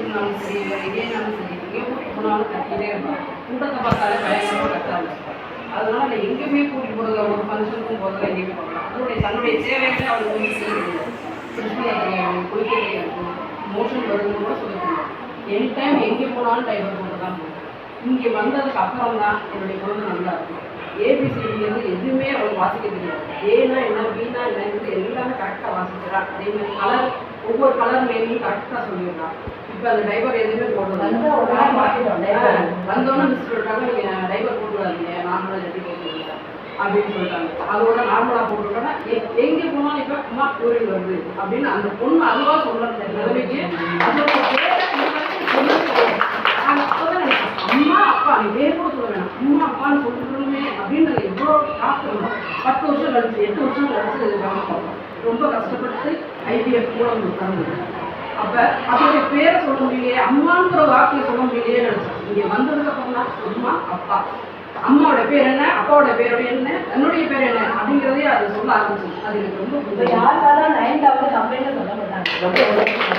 கோயிலுக்குனாலும் சரி வேறு எங்கேனாலும் சரி எங்கே கூட்டிகிட்டு போனாலும் கட்டிக்கிட்டே இருப்பாங்க. கூட்டத்தை பார்த்தாலே பயங்கரமாக கட்டாங்க. அதனால நான் எங்கேயுமே கூட்டிகிட்டு போகிறத ஒரு ஃபங்க்ஷனுக்கும் போகிறத எங்கேயுமே போகலாம். தன்னுடைய சேவைகளை அவர் வந்து செய்ய கிருஷ்ண குளிக்க தெரியாது, மோஷன் வருதுன்னு கூட சொல்ல தெரியாது. எனி டைம் எங்கே போனாலும் டைவர் போட்டு தான் போகும். இங்கே வந்ததுக்கு அப்புறம் தான் என்னுடைய குழந்தை நல்லா இருக்கும். ஏபிசிடிங்கிறது எதுவுமே அவளுக்கு வாசிக்க தெரியாது. ஏன்னா என்ன, பீனா என்னங்கிறது எல்லாமே கரெக்டாக வாசிக்கிறான். அதே மாதிரி கலர், ஒவ்வொரு கலர் நேமையும் கரெக்டாக சொல்லிடுறான். இப்போ அந்த டைவர் எதுவுமே போடுறது வந்தோன்னே மிஸ் சொல்லிட்டாங்க, நீங்கள் டைவர் போட்டுடாதீங்க, நார்மலாக ஜட்டி போட்டுருங்க அப்படின்னு சொல்லிட்டாங்க. அதோட நார்மலாக போட்டுருக்கோன்னா எங்கே போனாலும் இப்போ அம்மா ஊரில் வருது அப்படின்னு அந்த பொண்ணு அதுவாக சொல்கிற நிலைமைக்கு அதோட அம்மா அப்பா நீ பேர் கூட சொல்ல வேணாம், அம்மா அப்பான்னு சொல்லிட்டுருமே அப்படின்னு நாங்கள் எவ்வளோ காத்திருந்தோம். 10 வருஷம் கழிச்சு 8 வருஷம் கழிச்சு கவனிப்போம். ரொம்ப கஷ்டப்பட்டு IVF மூலம் கொடுத்தாங்க. அப்போ அதோடைய பேரை சொல்ல முடியலையே, அம்மாங்கிற வார்த்தையை சொல்ல முடியலையே நினச்சோம். இங்கே வந்ததுக்கு அப்புறம் தான் அம்மா அப்பா, அம்மாவோட பேர் என்ன, அப்பாவோட பேரோட என்ன, என்னுடைய பேர் என்ன அப்படிங்கிறதே அது சொல்ல ஆரம்பிச்சு. அது எனக்கு ரொம்ப யாருக்காவது 9th கம்ப்ளைண்ட் சொல்ல மாட்டாங்க.